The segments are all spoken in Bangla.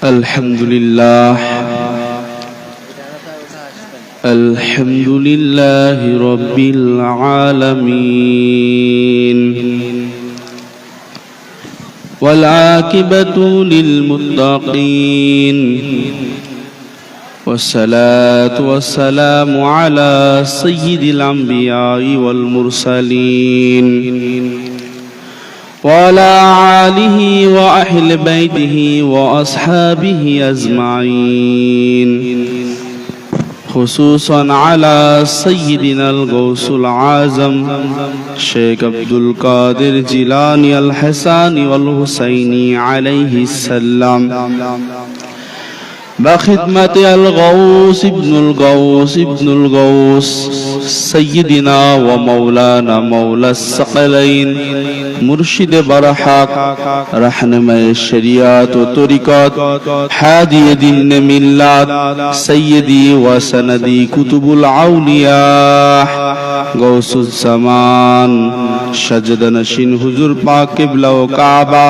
الحمد لله الحمد لله رب العالمين والعاقبة للمتقين والصلاة والسلام على سيد الأنبياء والمرسلين وعلى آله وأهل بيته وأصحابه أجمعين خصوصا على سيدنا الغوث العظم شيخ عبد القادر جيلاني الحساني والحسيني عليه السلام بخدمة الغوث ابن الغوث سيدنا ومولانا مولى الثقلين مرشد برحق رهنماء الشريعة وطريقات هادي دين ملات سيدي وسندي كتب الأولياء غوث الزمان سجد نشين حضور پاک قبلہ و کعبہ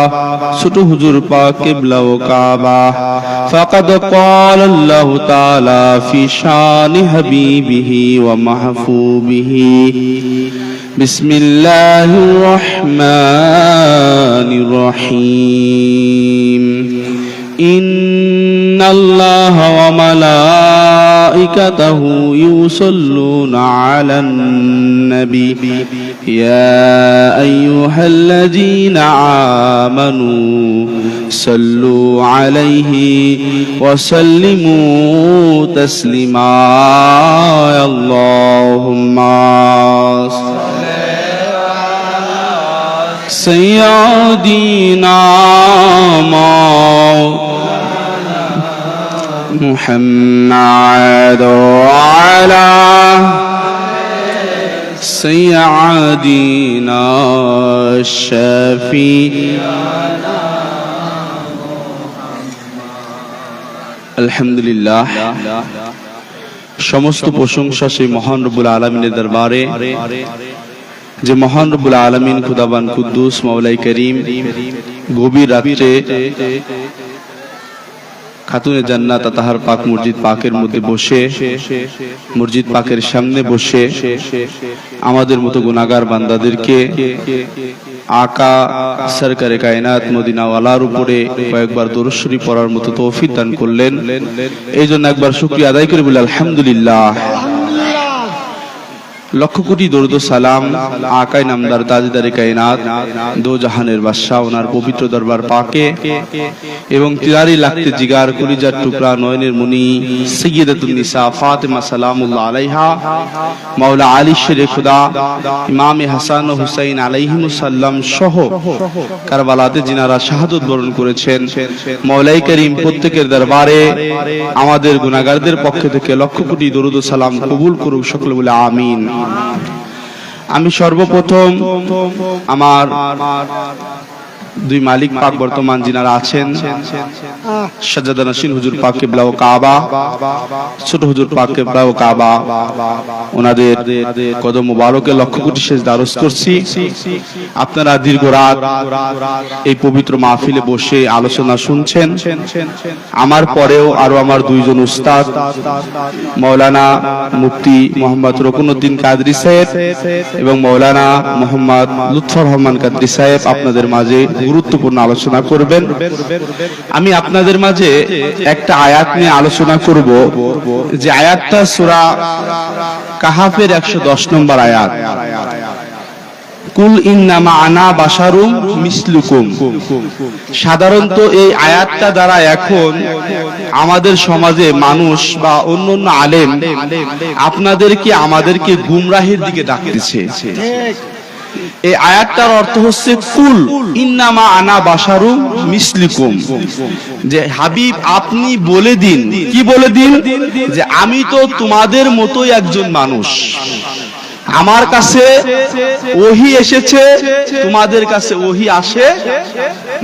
ছোট হুজুর পাক কিবলা ও কাবা ফাকাদ قال الله تعالى في شان حبيبه ومحبوبه بسم الله الرحمن الرحيم إن الله وملائكته يصلون على النبي يا أيها الذين آمنوا صلوا عليه وسلموا تسليما اللهم سيدنا محمد وعلى سيدنا الشفيع আলহামদুলিল্লাহ সমস্ত প্রশংসা সেই মহান রব্বুল আলামিনের দরবারে যে মহান রব্বুল আলামিন খুদাবান কুদ্দুস মাওলাই করিম গভীর রাত্রে খাতুনে জান্নাত তাহার পাক মসজিদ পাকের মধ্যে বসে মসজিদ পাকের সামনে বসে আমাদের মতো গুনাহগার বান্দাদেরকে আকা সরকারে কায়নাত মদিনা ওয়ালার উপরে কয়েকবার দরুদ শরীফ পড়ার মতো তৌফিক দান করলেন। এই জন্য একবার শুকরিয়া আদায় করে বলি আলহামদুলিল্লাহ। লক্ষ কোটি দরুদ ও সালাম আকাই নামদার তাজদারে কায়নাত দো জাহানের বাদশা ওনার পবিত্র দরবার পাকে এবং তিরারি লাগতে জিগার কলিজার টুকরা নয়নের মনি সাইয়্যিদাতুন নিসা ফাতেমা সালামুল্লাহ আলাইহা মাওলা আলী শেরে খুদা ইমামে হাসান ও হুসাইন আলাইহিমুস সালাম সহ কারবালাতে যিনারা শাহাদত বরণ করেছেন মাওলাই করিম প্রত্যেকের দরবারে আমাদের গুনাহগারদের পক্ষ থেকে লক্ষ কোটি দরুদ ও সালাম কবুল করুক সকলে বলে আমিন। আমি সর্বপ্রথম আমার দুই মালিক পাক বর্তমান যিনারা আছেন সাজ্জাদা নশীন হুজুর পাক কিবলা ও কাবা ছোট হুজুর পাক কিবলা ও কাবা ওনাদের কদম মোবারকে লক্ষ কোটি সেজদা আরজ করছি। আপনারা দীর্ঘ রাত এই পবিত্র মাহফিলে বসে আলোচনা শুনছেন। আমার পরেও আরো আমার দুইজন উস্তাদ মাওলানা মুফতি মোহাম্মদ রকুনউদ্দিন কাদরি সাহেব এবং মাওলানা মোহাম্মদ লুৎফর রহমান কাদরি সাহেব আপনাদের মাঝে গুরুত্বপূর্ণ আলোচনা করবেন। আমি আপনাদের মাঝে একটা আয়াত নিয়ে আলোচনা করব যে আয়াতটা সূরা কাহাফের 110 নম্বর আয়াত। কুল ইন্নামা আনা বাশারুম মিসলুকুম। সাধারণত এই আয়াতটা দ্বারা এখন আমাদের সমাজে মানুষ বা অন্যান্য আলেম আপনাদেরকে আমাদেরকে গুমরাহির দিকে ডাকতেছে। এই আয়াতটার অর্থ হচ্ছে কুল ইন্নামা আনা বাশারুম মিসলুকুম, যে হাবিব আপনি বলে দিন, কি বলে দিন, যে আমি তো তোমাদের মতোই একজন মানুষ, আমার কাছে ওহী এসেছে, তোমাদের কাছে ওহী আসে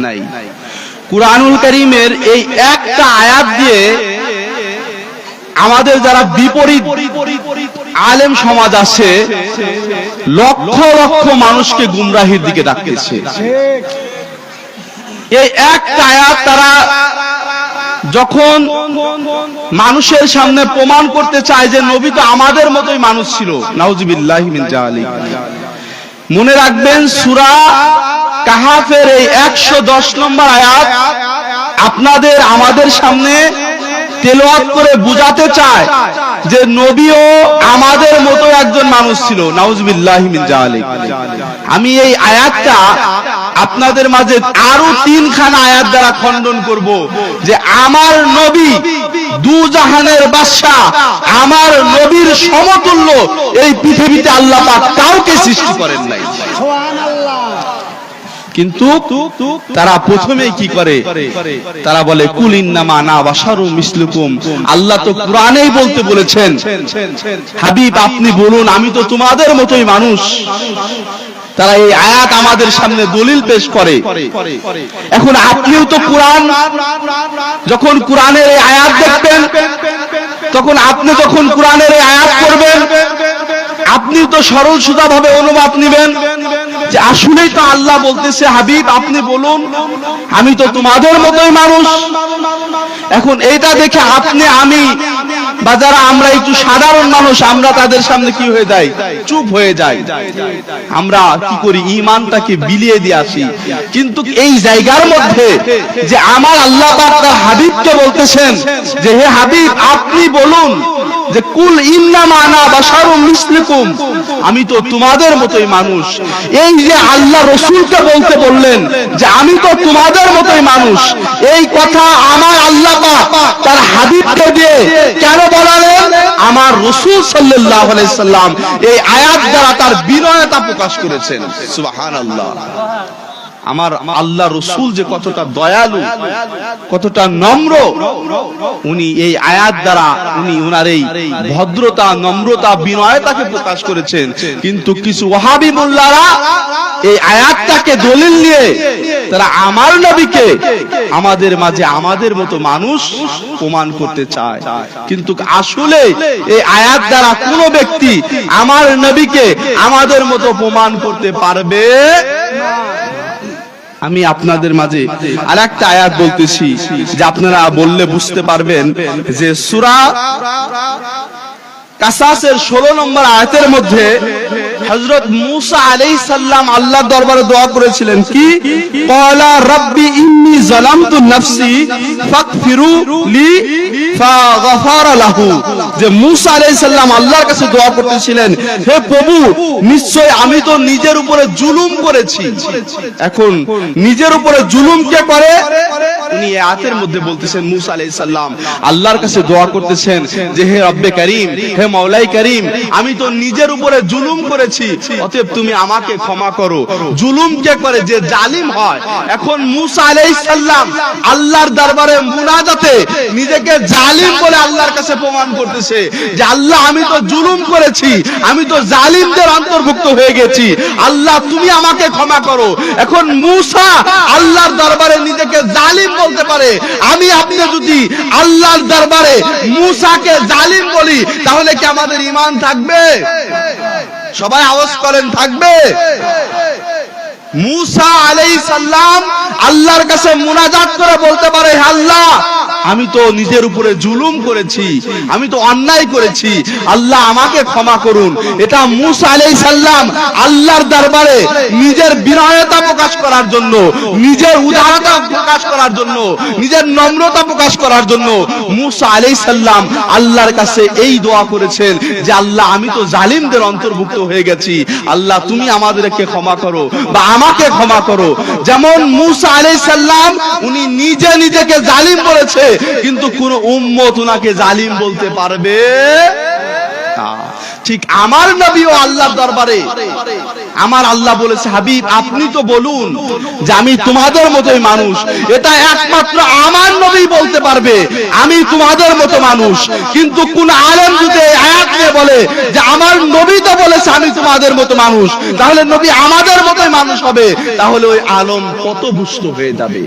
নাই। কুরআনুল কারীমের এই একটা আয়াত দিয়ে আমাদের যারা বিপরীত আলেম সমাজ আছে লক্ষ লক্ষ মানুষকে গুমরাহির দিকে ডাকতেছে। এই একটা আয়াত তারা যখন মানুষের সামনে প্রমাণ করতে চায় যে নবী তো আমাদের মতোই মানুষ ছিল, নাউজুবিল্লাহি মিন যালিক। মনে রাখবেন সূরা কাহাফের এই 110 নম্বর আয়াত আপনাদের আমাদের সামনে তেলাওয়াত করে বুঝাতে চায় যে নবীও আমাদের মতো একজন মানুষ ছিল, নাউজুবিল্লাহি মিন যালিক। আমি এই আয়াতটা আপনাদের মাঝে আরো 3খানা আয়াত দ্বারা খণ্ডন করব যে আমার নবী দু জাহানের বাদশা, আমার নবীর সমতুল্য এই পৃথিবীতে আল্লাহ পাক কাউকে সৃষ্টি করেন নাই। কিন্তু তারা প্রথমে কি করে, তারা বলে কুল ইন্নামা আনা বাশারুম মিসলুকুম। আল্লাহ তো কোরআনেই বলতে বলেছেন, হাবিব আপনি বলুন আমি তো তোমাদের মতোই মানুষ। তারা এই আয়াত আমাদের সামনে দলিল পেশ করে। এখন আপনিও তো কোরআন, যখন কোরআনের এই আয়াত দেখবেন, তখন আপনি যখন কোরআনের এই আয়াত পড়বেন, আপনি তো সরল সোজা ভাবে অনুবাদ নেবেন যে আসলেই তো আল্লাহ বলতেছে হাবিব আপনি বলুন আমি তো তোমাদের মতোই মানুষ। এখন এইটা দেখে আপনি আমি বা যারা আমরা একটু সাধারণ মানুষ, আমরা তাদের সামনে কি হয়ে যাই, চুপ হয়ে যাই। আমরা কি করি, ঈমানটাকে বিলিয়ে দিয়ে আসি। কিন্তু এই জায়গার মধ্যে যে আমার আল্লাহ পাক তার হাবিবকে বলতেছেন যে হে হাবিব আপনি বলুন যে কুল ইন্নামা আনা বাশারুম মিসলুকুম, আমি তো তোমাদের মতোই মানুষ। এই যে আল্লাহ রাসূলকে বলতে বললেন যে আমি তো তোমাদের মতোই মানুষ, এই কথা আমার আল্লাহ পাক তার হাবিবকে দিয়ে কেন বলালেন? আমার রাসূল সাল্লাল্লাহু আলাইহি সাল্লাম এই আয়াত দ্বারা তার বিনয়তা প্রকাশ করেছেন। সুবহানাল্লাহ। আমার আল্লাহ রাসূল যে কতটা দয়ালু, কতটা নম্র, উনি এই আয়াত দ্বারা উনি ওনার এই ভদ্রতা, নম্রতা, বিনয়তাকে প্রকাশ করেছেন। কিন্তু কিছু ওয়াহাবি মোল্লারা এই আয়াতটাকে দলিল নিয়ে তারা আমার নবীকে আমাদের মাঝে আমাদের মতো মানুষ প্রমাণ করতে চায়। কিন্তু আসলে এই আয়াত দ্বারা কোন ব্যক্তি আমার নবীকে আমাদের মতো প্রমাণ করতে পারবে না। আমি আপনাদের মাঝে আরেকটা আয়াত বলতেছি যে আপনারা বললে বুঝতে পারবেন যে সূরা কাসাসের 16 নম্বর আয়াতের মধ্যে হযরত মূসা আলাইহিস সালাম আল্লাহর দরবারে দোয়া করেছিলেন কি, ক্বালা রাব্বি ইন্নী যালামতু নাফসি ফাগফিরু লি ফাগফারা লাহু। যে মূসা আলাইহিস সালাম আল্লাহর কাছে দোয়া করতেছিলেন, হে প্রভু নিশ্চয় আমি তো নিজের উপরে জুলুম করেছি। এখন নিজের উপরে জুলুম কে করে? উনি এই আয়াতের মধ্যে বলতেছেন মূসা আলাইহিস সালাম আল্লাহর কাছে দোয়া করতেছেন যে হে রব্বে কারীম, হে মাওলাই কারীম, আমি তো নিজের উপরে জুলুম করেছি, অতএব তুমি আমাকে ক্ষমা করো। জুলুম কে করে? যে জালিম হয়। এখন মূসা আলাইহিস সালাম আল্লাহর দরবারে মুনাজাতে নিজেকে জালিম বলে আল্লাহর কাছে প্রমাণ করতেছে যে আল্লাহ আমি তো জুলুম করেছি, আমি তো জালিমদের অন্তর্ভুক্ত হয়ে গেছি, আল্লাহ তুমি আমাকে ক্ষমা করো। এখন মূসা আল্লাহর দরবারে নিজেকে জালিম বলতে পারে, আমি আপনি যদি আল্লাহর দরবারে মূসাকে জালিম বলি তাহলে কি আমাদের ঈমান থাকবে? সবাই আওয়াজ করেন, থাকবে? মূসা আলাইহিস সালাম আল্লাহর কাছে মুনাজাত করে বলতে পারে, হে আল্লাহ আমি তো নিজের উপরে জুলুম করেছি, আমি তো অন্যায় করেছি, আল্লাহ আমাকে ক্ষমা করুন। এটা মূসা আলাইহিস সালাম আল্লাহর দরবারে নিজের বিনয়তা প্রকাশ করার জন্য, নিজের উদারতা প্রকাশ করার জন্য, নিজের নম্রতা প্রকাশ করার জন্য মূসা আলাইহিস সালাম আল্লাহর কাছে এই দোয়া করেছেন যে আল্লাহ আমি তো জালিমদের অন্তর্ভুক্ত হয়ে গেছি, আল্লাহ তুমি আমাদেরকে ক্ষমা করো বা আমাকে ক্ষমা করো। যেমন মূসা আলাইহিস সালাম উনি নিজে নিজেকে জালিম বলেছে, কিন্তু কোন উম্মত উনাকে জালিম বলতে পারবে না। ঠিক আমার নবীও আল্লাহর দরবারে আমার আল্লাহ বলেছে, হাবিব আপনি তো বলুন যে আমি তোমাদের মতোই মানুষ। এটা একমাত্র আমার নবী বলতে পারবে আমি তোমাদের মতো মানুষ। কিন্তু কোন আলেম যদি এই আয়াত নিয়ে বলে যে আমার নবী তো বলেছে আমি তোমাদের মতো মানুষ, তাহলে নবী আমাদের মতোই মানুষ হবে, তাহলে ওই আলম কত ভুষ্ট হয়ে যাবে।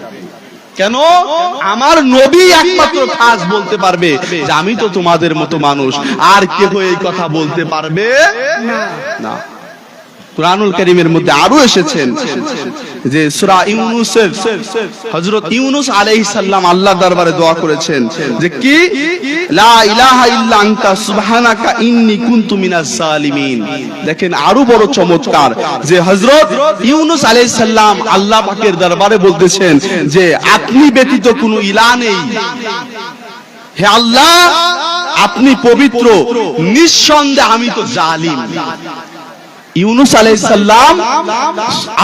কেন? আমার নবী একমাত্র খাস বলতে পারবে যে আমি তো তোমাদের মতো মানুষ, আর কেউ এই কথা বলতে পারবে না। কুরআনুল কারীমের মধ্যে আরো এসেছেন যে সূরা ইউনূসের হযরত ইউনূস আলাইহিস সালাম আল্লাহর দরবারে দোয়া করেছেন যে কি লা ইলাহা ইল্লা আনতা সুবহানাকা ইন্নী কুনতু মিনাজ জালিমিন। দেখেন আরো বড় চমৎকার যে হযরত ইউনূস আলাইহিস সালাম আল্লাহ পাকের দরবারে বলতেছেন যে আপনি ব্যতীত কোনো ইলাহ নেই, হে আল্লাহ আপনি পবিত্র, নিঃসন্দেহে আমি তো জালিম। ইউনূস আলাইহিস সালাম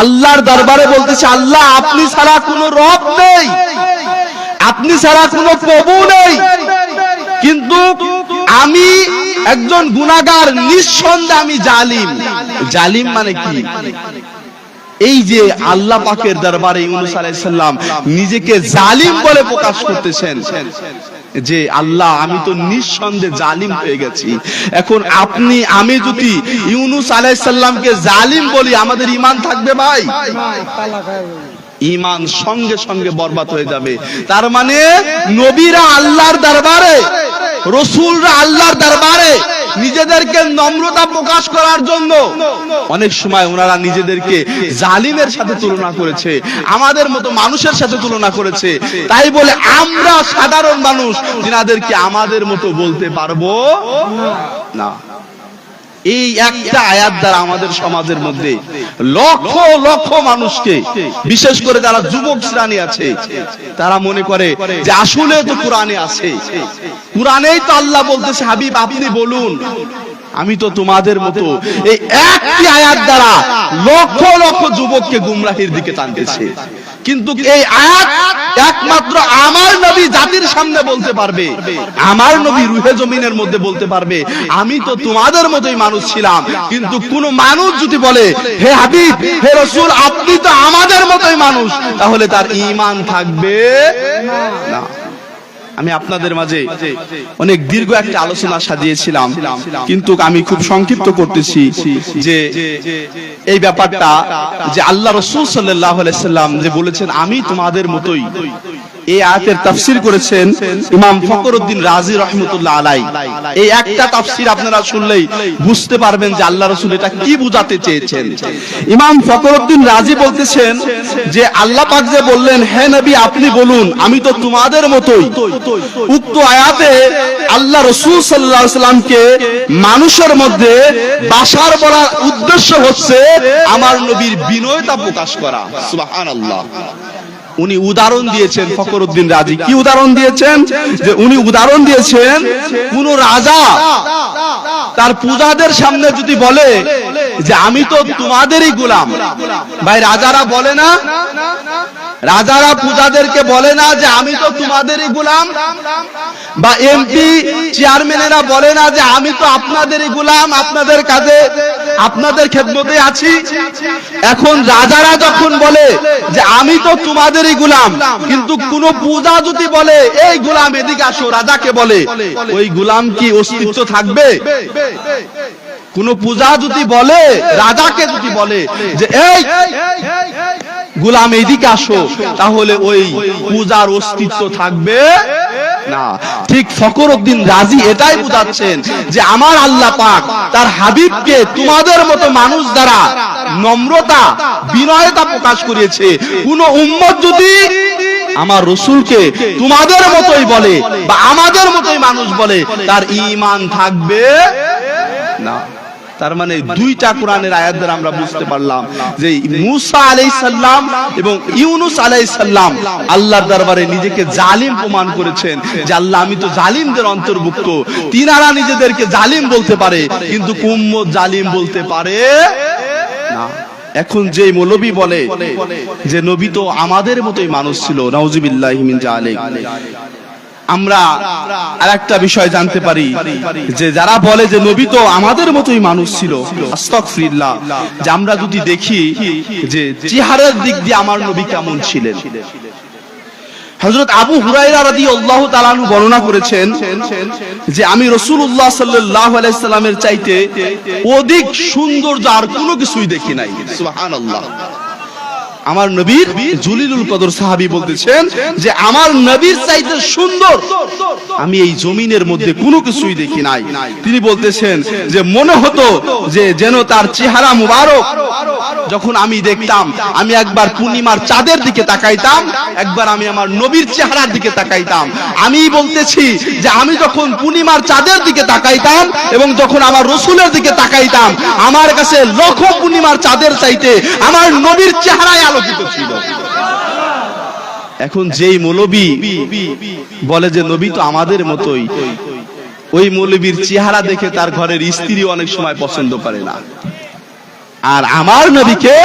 আল্লাহর দরবারে বলতেছে আল্লাহ আপনি ছাড়া কোনো রব নেই, আপনি ছাড়া কোনো প্রভু নেই, কিন্তু আমি একজন গুনাহগার, নিঃসন্দেহে আমি জালিম। জালিম মানে কি? এই যে আল্লাহ পাকের দরবারে ইউনূস আলাইহিস সালাম নিজেকে জালিম বলে প্রকাশ করতেছেন যে আল্লাহ আমি তো নিঃসন্দেহে জালিম হয়ে গেছি। এখন আপনি আমি যদি ইউনূস আলাইহিস সালামকে জালিম বলি, আমাদের ঈমান থাকবে ভাই? ঈমান সঙ্গে সঙ্গে বরবাদ হয়ে যাবে। তার মানে নবীরা আল্লাহর দরবারে, রাসূলরা আল্লাহর দরবারে নিজেদেরকে নম্রতা প্রকাশ করার জন্য অনেক সময় ওনারা নিজেদেরকে জালিমের সাথে তুলনা করেছে, আমাদের মতো মানুষের সাথে তুলনা করেছে। তাই বলে আমরা সাধারণ মানুষ যিনাদেরকে আমাদের মতো বলতে পারবো না। এই একটা আয়াত দ্বারা আমাদের সমাজের মধ্যে লক্ষ লক্ষ মানুষকে, বিশেষ করে যারা যুবক শ্রেণী আছে, তারা মনে করে যে আসলে তো কোরআনে আছে, কোরআনেই তো আল্লাহ বলতেছে হাবিব আপনি বলুন আমি তো তোমাদের মতো। এই একটি আয়াত দ্বারা লক্ষ লক্ষ যুবককে গুমরাহির দিকে টানতেছে। কিন্তু এই আয়াত একমাত্র আমার নবী জাতির সামনে বলতে পারবে, আমার নবী রুহে জমিনের মধ্যে বলতে পারবে আমি তো তোমাদের মতোই মানুষ ছিলাম। কিন্তু কোন মানুষ যদি বলে হে হাবিব হে রাসূল আপনি তো আমাদের মতোই মানুষ, তাহলে তার ঈমান থাকবে না। আমি আপনাদের মাঝে অনেক দীর্ঘ একটা আলোচনা সাজিয়েছিলাম, কিন্তু আমি খুব সংক্ষিপ্ত করতেছি যে এই ব্যাপারটা যে আল্লাহ রাসূল সাল্লাল্লাহু আলাইহি সাল্লাম যে বলেছেন আমি তোমাদের মতোই, এই আয়াতের তাফসীর করেছেন ইমাম ফখরউদ্দীন রাজি রাহমাতুল্লাহ আলাইহি। এই একটা তাফসীর আপনারা শুনলেই বুঝতে পারবেন যে আল্লাহ রাসূল এটা কি বোঝাতে চেয়েছেন। ইমাম ফখরউদ্দীন রাজি বলতেছেন যে আল্লাহ পাক যে বললেন হে নবী আপনি বলুন আমি তো তোমাদের মতোই, উক্ত আয়াতে আল্লাহ রাসূল সাল্লাল্লাহু আলাইহি সাল্লামকে মানুষের মধ্যে বাশার বলার উদ্দেশ্য হচ্ছে আমার নবীর বিনয়তা প্রকাশ করা। সুবহানাল্লাহ। উনি উদাহরণ দিয়েছেন ফখরউদ্দীন রাজি, কি উদাহরণ দিয়েছেন? যে উনি উদাহরণ দিয়েছেন কোন রাজা তার প্রজাদের সামনে যদি বলে যে আমি তো তোমাদেরই গোলাম, ভাই রাজারা বলে না, রাজারা প্রজাদেরকে বলে না যে আমি তো তোমাদেরই গোলাম, বা এমপি চেয়ারম্যানেরা বলে না যে আমি তো আপনাদেরই গোলাম, আপনাদের কাজে আপনাদের খেদমতে আছি। এখন রাজারা যখন বলে যে আমি তো তোমাদেরই গোলাম, কিন্তু কোন প্রজা যদি বলে এই গোলাম এদিকে আসো, রাজাকে বলে, ওই গোলাম কি অস্তিত্ব থাকবে? কোন প্রজা যদি বলে, রাজাকে যদি বলে যে এই গোলাম এদিকে আসো, তাহলে ওই পূজার অস্তিত্ব থাকবে না। ঠিক ফখরউদ্দীন রাজি এটাই বুঝাচ্ছেন যে আমার আল্লাহ পাক তার হাবিবকে তোমাদের মতো মানুষ দ্বারা নম্রতা বিনয়তা প্রকাশ করিয়েছে। কোন উম্মত যদি আমার রাসূলকে তোমাদের মতোই বলে বা আমাদের মতোই মানুষ বলে, তার ঈমান থাকবে না। তার মানে দুইটা কোরআনের আয়াত দ্বারা আমরা বুঝতে পারলাম যে মূসা আলাইহিস সালাম এবং ইউনূস আলাইহিস সালাম আল্লাহর দরবারে নিজেকে জালিম প্রমাণ করেছেন যে আল্লাহ আমি তো জালিমদের অন্তর্ভুক্ত। তিনারা নিজেদেরকে জালিম বলতে পারে, কিন্তু উম্মত জালিম বলতে পারে না। এখন যে মৌলবী বলে যে নবী তো আমাদের মতোই মানুষ ছিল, নাউযুবিল্লাহি মিন যালিক, আমরা আরেকটা বিষয় জানতে পারি যে যারা বলে যে নবী তো আমাদের মতোই মানুষ ছিল, আস্তাগফিরুল্লাহ, যে আমরা যদি দেখি যে চেহারার দিক দিয়ে আমার নবী কেমন ছিলেন। হযরত আবু হুরায়রা রাদিয়াল্লাহু তাআলা আনহু বর্ণনা করেছেন যে আমি রাসূলুল্লাহ সাল্লাল্লাহু আলাইহি সাল্লামের চাইতে অধিক সুন্দর আর কোনো কিছুই দেখি নাই। সুবহানাল্লাহ। আমার নবীর জলিলুল কদর সাহাবী বলতেছেন যে আমার নবীর চাইতে সুন্দর আমি এই জমিনের মধ্যে কোনো কিছুই দেখি নাই। তিনি বলতেছেন যে মনে হতো যে যেন তার চেহারা মুবারক যখন আমি দেখতাম, আমি একবার পূর্ণিমার চাঁদের দিকে তাকাইতাম, একবার আমি আমার নবীর চেহারার দিকে তাকাইতাম। আমি বলতেছি যে আমি যখন পূর্ণিমার চাঁদের দিকে তাকাইতাম এবং যখন আমার রাসূলের দিকে তাকাইতাম, আমার কাছে লক্ষ পূর্ণিমার চাঁদের চাইতে আমার নবীর চেহারায় আলোকিত ছিল। এখন যেই মৌলবী বলে যে নবী তো আমাদের মতোই, ওই মৌলবীর চেহারা দেখে তার ঘরের স্ত্রী অনেক সময় পছন্দ করে না। আর আমার নবীকে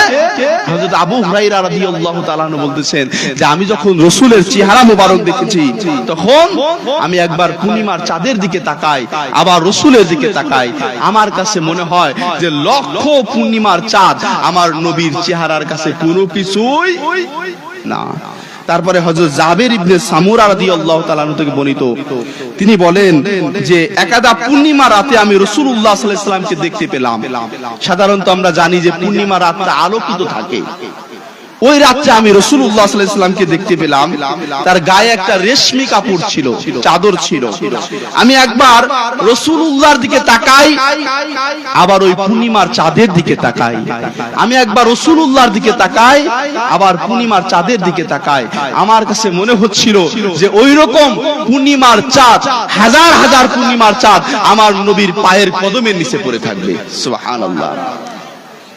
হযরত আবু হুরায়রা রাদিয়াল্লাহু তাআলা আনহু বলতেছেন যে আমি যখন রাসূলের চেহারা মোবারক দেখেছি, তখন আমি একবার পূর্ণিমার চাঁদের দিকে তাকাই, আবার রাসূলের দিকে তাকাই, আমার কাছে মনে হয় যে লক্ষ পূর্ণিমার চাঁদ আমার নবীর চেহারার কাছে কোনো কিছুই না। তারপরে হযরত জাবের ইবনে সামুরা রাদিয়াল্লাহু তাআলা আনহু থেকে বর্ণিত, তিনি বলেন যে একদা পূর্ণিমা রাতে আমি রাসূলুল্লাহ সাল্লাল্লাহু আলাইহি ওয়াসাল্লামকে দেখতে পেলাম। সাধারণত আমরা জানি যে পূর্ণিমা রাতটা আলোকিত থাকে। ওই রাতে আমি রাসূলুল্লাহ সাল্লাল্লাহু আলাইহি ওয়াসাল্লামকে দেখতে পেলাম, তার গায়ে একটা রেশমি কাপড় ছিল, চাদর ছিল। আমি একবার রাসূলুল্লাহর দিকে তাকাই, আবার ওই পূর্ণিমার চাঁদের দিকে তাকাই। আমি একবার রাসূলুল্লাহর দিকে তাকাই, আবার পূর্ণিমার চাঁদের দিকে তাকাই। আমার কাছে মনে হচ্ছিল যে ওই রকম পূর্ণিমার চাঁদ, হাজার হাজার পূর্ণিমার চাঁদ আমার নবীর পায়ের কদমের নিচে পড়ে থাকবে। সুবহানাল্লাহ।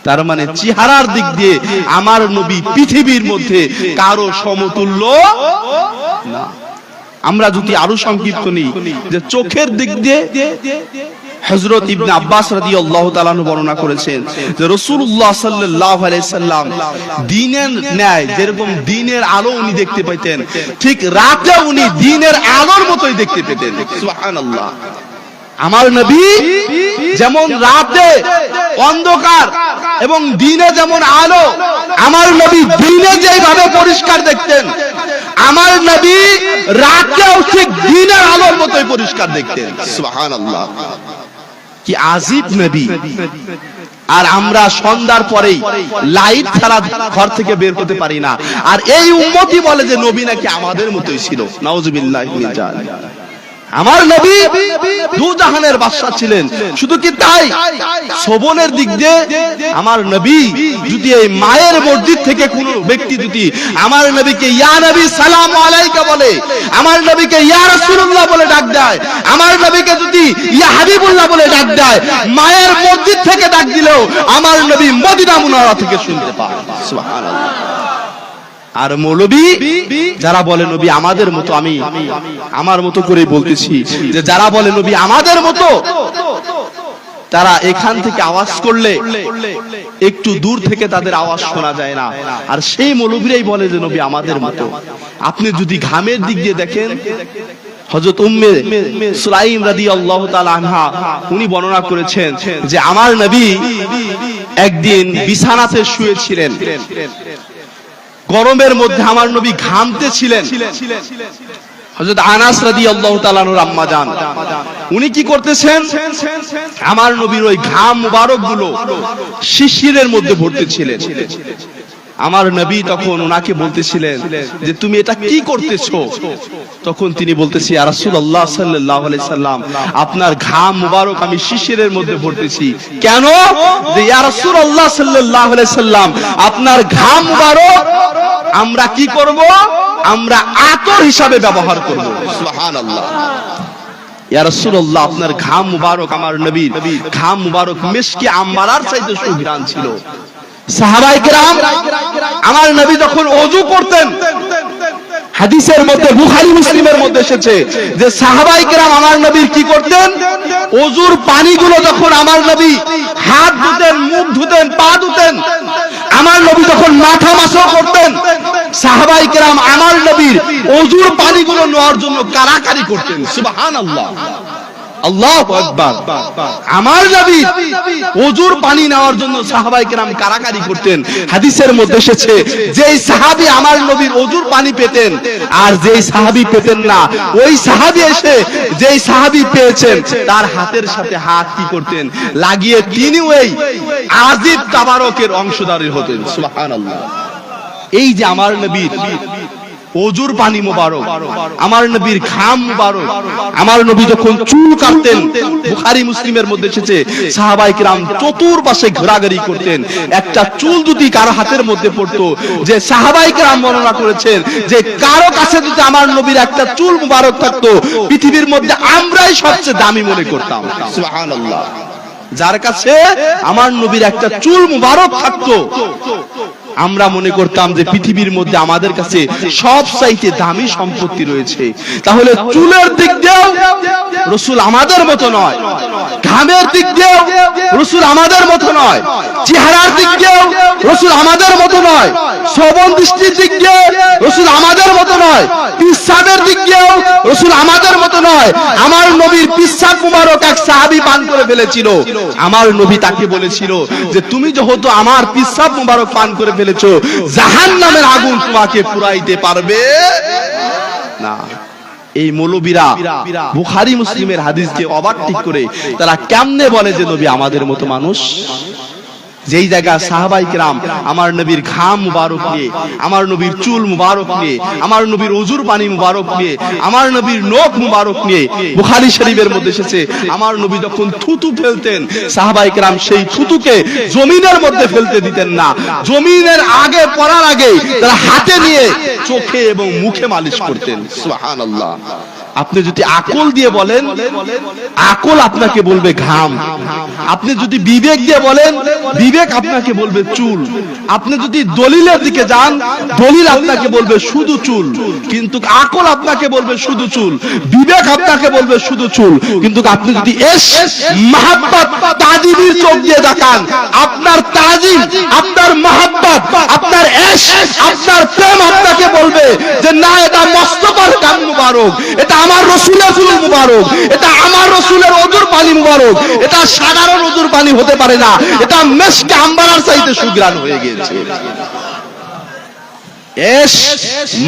তার মানে চেহারার দিক দিয়ে আমার নবী পৃথিবীর মধ্যে কারো সমতুল্য না। আমরা যদি আরো সংক্ষিপ্ত নিই যে চোখের দিক দিয়ে হযরত ইবনে আব্বাস রাদিয়াল্লাহু তাআলা আনহু বর্ণনা করেছেন যে রাসূলুল্লাহ সাল্লাল্লাহু আলাইহি সাল্লাম দিনের ন্যায় যেরকম দিনের আলো উনি দেখতে পেতেন, ঠিক রাতে উনি দিনের আলোর মতোই দেখতে পেতেন। সুবহানাল্লাহ। আমার নবী যেমন রাতে অন্ধকার এবং দিনে যেমন আলো, আমার নবী দিনে যেভাবে পরিষ্কার দেখতেন, আমার নবী রাতেও ঠিক দিনের আলোর মতোই পরিষ্কার দেখতেন। সুবহানাল্লাহ। কি আজীব নবী। আর আমরা সন্ধ্যার পরেই লাইট ছাড়া ঘর থেকে বের হতে পারি না, আর এই উম্মতই বলে যে নবী নাকি আমাদের মতোই ছিল। নাউজুবিল্লাহি মিন যালিক। আমার নবী দু জাহানের বাদশা ছিলেন। শুধু কি তাই, শোভনের দিক দিয়ে আমার নবী যদি এই মায়ের মসজিদ থেকে কোন ব্যক্তি যদি আমার নবীকে ইয়া নবী সালাম আলাইকা বলে, আমার নবীকে ইয়া রাসূলুল্লাহ বলে ডাক দেয়, আমার নবীকে যদি ইয়া হাবিবুল্লাহ বলে ডাক দেয়, মায়ের মসজিদ থেকে ডাক দিলেও আমার নবী মদিনা মুনাওয়ারা থেকে শুনতে পায়। সুবহানাল্লাহ। আর মৌলবী যারা বলে নবী আমাদের মতো, আমি আমার মতো করে বলতেছি যে যারা বলে নবী আমাদের মতো, তারা এখান থেকে আওয়াজ করলে একটু দূর থেকে তাদের আওয়াজ শোনা যায় না, আর সেই মৌলবীরাই বলে যে নবী আমাদের মতো। আপনি যদি ঘামের দিক দিয়ে দেখেন, হযরত উম্মে সুলাইম রাদিয়াল্লাহু তাআলা আনহা উনি বর্ণনা করেছেন যে আমার নবী একদিন বিছানাতে শুয়েছিলেন, গরমের মধ্যে আমার নবী ঘামতেছিলেন। হযরত আনাস রাদিয়াল্লাহু তাআলা আনহুর আম্মা জান উনি কি করতেছেন, আমার নবীর ওই ঘাম মুবারক গুলো শিশিরের মধ্যে ভরতেছিলেন। আমার নবী তখন ওনাকে বলতেছিলেন যে তুমি এটা কি করতেছো? তখন তিনি বলতেছি ইয়া রাসূলুল্লাহ সাল্লাল্লাহু আলাইহি সাল্লাম, আপনার ঘাম মুবারক আমি শিশিরের মধ্যে ভরতেছি। কেন? যে ইয়া রাসূলুল্লাহ সাল্লাল্লাহু আলাইহি সাল্লাম, আপনার ঘাম মুবারক আমরা কি করব? আমরা আতর হিসাবে ব্যবহার করব। সুবহানাল্লাহ। ইয়া রাসূলুল্লাহ, আপনার ঘাম মুবারক, আমার নবীর ঘাম মুবারক মিশকে আম্বারার চাইতে সুঘ্রাণ ছিল। সাহাবায়ে কেরাম আমার নবী যখন ওযু করতেন, হাদিসের মধ্যে বুখারী মুসলিমের মধ্যে এসেছে যে সাহাবায়ে কেরাম আমার নবীর কি করতেন, ওযুর পানিগুলো যখন আমার নবী হাত ধুতেন, মুখ ধুতেন, পা ধুতেন, আমার নবী যখন মাথা মাসহ করতেন, সাহাবায়ে কেরাম আমার নবীর ওযুর পানিগুলো নেওয়ার জন্য কারাকারি করতেন। সুবহানাল্লাহ। আল্লাহু আকবার। আমার নবী ওযুর পানি নেওয়ার জন্য সাহাবায়ে কেরাম কারাকারি করতেন। হাদিসের মধ্যে এসেছে যেই সাহাবী আমার নবীর ওযুর পানি পেতেন আর যেই সাহাবী পেতেন না, ওই সাহাবী এসে যেই সাহাবী পেয়েছেন তার হাতের সাথে হাত কি করতেন, লাগিয়ে তিনি ওই আজিব তাবারকের অংশধারী হতেন। সুবহানাল্লাহ। এই যে আমার নবীর ওজুর পানি মুবারক, আমার নবীর ঘাম মুবারক, আমার নবী যখন চুল কাটতেন, বুখারী মুসলিমের মধ্যে এসেছে সাহাবায়ে কিরাম চতুর্পাশে ঘোরাঘুরি করতেন। একটা চুল যদি কারো হাতের মধ্যে পড়তো, যে সাহাবায়ে কিরাম বর্ণনা করেছেন যে কারো কাছে যদি আমার নবীর একটা চুল মুবারক থাকতো, পৃথিবীর মধ্যে আমরাই সবচেয়ে দামি মনে করতাম। সুবহানাল্লাহ। যার কাছে আমার নবীর একটা চুল মুবারক থাকতো, আমরা মনে করতাম যে পৃথিবীর মধ্যে আমাদের কাছে সবচাইতে দামি সম্পত্তি রয়েছে। তাহলে চুলের দিক দিয়েও রাসূল আমাদের মতো নয়, ঘামের দিক দিয়েও রাসূল আমাদের মতো নয়, চেহারার দিক দিয়েও রাসূল আমাদের মতো নয়, শ্রবণ দৃষ্টির দিক দিয়ে রাসূল আমাদের মতো নয়, পিসাবের দিক দিয়েও রাসূল আমাদের মতো নয়। আমার নবীর পিসাব মুবারক এক সাহাবী পান করে ফেলেছিল। আমার নবী তাকে বলেছিল যে তুমি যেহেতু আমার পিসাব মুবারক পান করে ফেলেছো, জাহান্নামের আগুন তোমাকে পুরাইতে পারবে না। এই মৌলবীরা বুখারী মুসলিমের হাদিসকে ওভারটেক করে তারা কেমনে বলে যে নবী আমাদের মতো মানুষ? যেই জায়গা সাহাবায়ে কিরাম আমার নবীর ঘাম মুবারক নিয়ে, আমার নবীর চুল মুবারক নিয়ে, আমার নবীর ওজুর পানি মুবারক নিয়ে, আমার নবীর নখ মুবারক নিয়ে, বুখারী শরীফের মধ্যে এসেছে আমার নবী যখন থুতু ফেলতেন, সাহাবায়ে কিরাম সেই থুতুকে জমিনের মধ্যে ফেলতে দিতেন না, জমিনের আগে পড়ার আগে তারা হাতে নিয়ে চোখে এবং মুখে মালিশ করতেন। সুবহানাল্লাহ। আপনি যদি আকল দিয়ে বলেন, আকল আপনাকে বলবে ঘাম। আপনি যদি বিবেক দিয়ে বলেন, বিবেক আপনাকে বলবে চুল। আপনি যদি দলিলের দিকে যান, দলিল আপনাকে বলবে শুধু চুল, কিন্তু আকল আপনাকে বলবে শুধু চুল, বিবেক আপনাকে বলবে শুধু চুল। কিন্তু আপনি যদি মহাব্বত তাজিমের চোখ দিয়ে দেখান, আপনার তাজিম, আপনার মহাব্বত, আপনার আপনার প্রেম আপনাকে বলবে যে না, এটা মস্তফার গান মুবারক, এটা আমার রাসূলের চুল মুবারক, এটা আমার রাসূলের ওজুর পানি মুবারক, এটা সাধারণ ওজুর পানি হতে পারে না, এটা মেশকে আম্বারার চাইতে সুগ্রাণ হয়ে গেছে।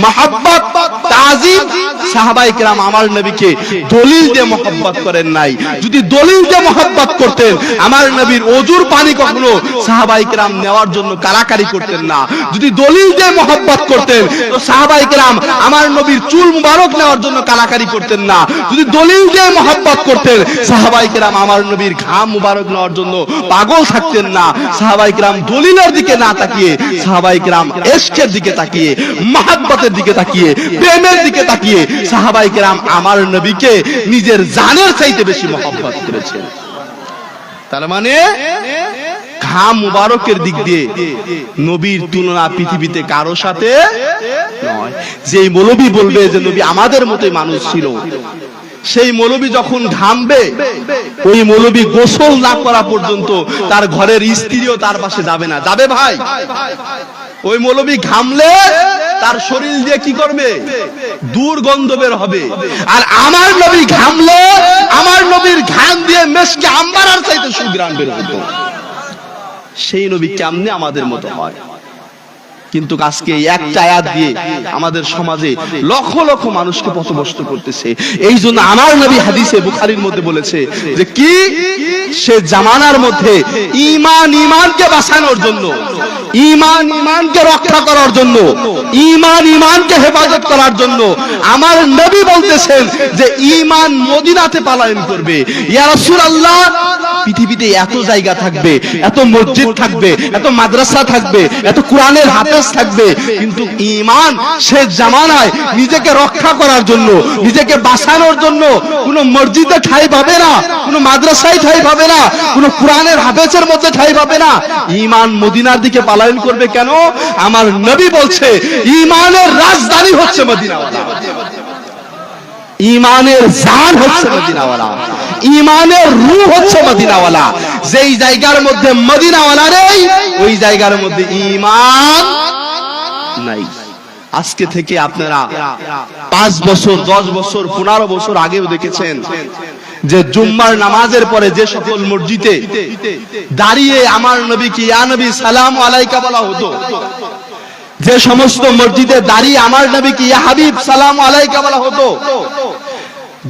মহব্বত তাজিম সাহাবায়ে কিরাম আমার নবীকে দলিল দিয়ে মহব্বত করেন নাই। যদি দলিল দিয়ে মহব্বত করতেন, আমার নবীর ওজুর পানি কখনো সাহাবায়ে কিরাম নেওয়ার জন্য কারাকারি করতেন না। যদি দলিল দিয়ে মহব্বত করতেন, তো সাহাবায়ে কিরাম আমার নবীর চুল মুবারক নেওয়ার জন্য কারাকারি করতেন না। যদি দলিল দিয়ে মহব্বত করতেন, সাহাবায়ে কিরাম আমার নবীর ঘাম মুবারক নেওয়ার জন্য পাগল থাকতেন না। সাহাবায়ে কিরাম দলিলের দিকে না তাকিয়ে, সাহাবায়ে কিরাম ইশকের দিকে তাকিয়ে, মহব্বতের দিকে তাকিয়ে, প্রেমের দিকে তাকিয়ে সাহাবায়ে কিরাম আমার নবীকে নিজের জানের চাইতে বেশি মহব্বত করেছেন। তার মানে ঘাম মুবারকের দিক দিয়ে নবীর তুলনা পৃথিবীতে কারো সাথে নয়। যেই মৌলবী বলবে যে নবী আমাদের মতোই মানুষ ছিল, সেই মৌলবী যখন ঘামবে, ওই মৌলবী গোসল না করা পর্যন্ত তার ঘরের স্ত্রীও তার পাশে যাবে না। যাবে ভাই? ওই মৌলবী ঘামলে তার শরীর দিয়ে কি করবে? দুর্গন্ধ বের হবে। আর আমার নবী ঘামলে আমার নবীর ঘাম দিয়ে মেশকে আম্বারার চাইতে সুঘ্রাণ বের হতো। সেই নবী কেমনে আমাদের মতো হয়? কিন্তু আজকে একটা আয়াত দিয়ে আমাদের সমাজে লক্ষ লক্ষ মানুষকে পথভ্রষ্ট করতেছে। এই জন্য আমার নবী হাদিসে বুখারীর মধ্যে বলেছে যে কি, সে জামানার মধ্যে ইমানকে বাঁচানোর জন্য, ইমানকে রক্ষা করার জন্য, ইমানকে হেফাজত করার জন্য আমার নবী বলতেছেন যে ঈমান মদিনাতে পলায়ন করবে। ইয়া রাসূলুল্লাহ, পৃথিবীতে এত জায়গা থাকবে, এত মসজিদ থাকবে, এত মাদ্রাসা থাকবে, এত কোরআনের হাফেজ থাকবে, কিন্তু ঈমান শেষ জামানায় নিজেকে রক্ষা করার জন্য, নিজেকে বাঁচানোর জন্য কোন মসজিদে ঠাঁই পাবে না, কোন মাদ্রাসায় ঠাঁই পাবে না, কোন কোরআনের হাফেজের মধ্যে ঠাঁই পাবে না। ঈমান মদিনার দিকে পলায়ন করবে কেন? আমার নবী বলছে ঈমানের রাজধানী হচ্ছে মদিনাওয়ালা, ঈমানের জান হচ্ছে মদিনাওয়ালা, ঈমানের রূহ হচ্ছে মদিনাওয়ালা। যেই জায়গার মধ্যে মদিনাওয়ালা নেই, ওই জায়গার মধ্যে ঈমান নাই। আজকে থেকে আপনারা 5 বছর, 10 বছর, 15 বছর আগেও দেখেছেন যে জুম্মার নামাজের পরে যে সকল মসজিদে দাঁড়িয়ে আমার নবীকে ইয়া নবী সালাম আলাইকা বলা হতো, যে সমস্ত মসজিদে দাঁড়িয়ে আমার নবীকে ইয়া হাবিব সালাম আলাইকা বলা হতো,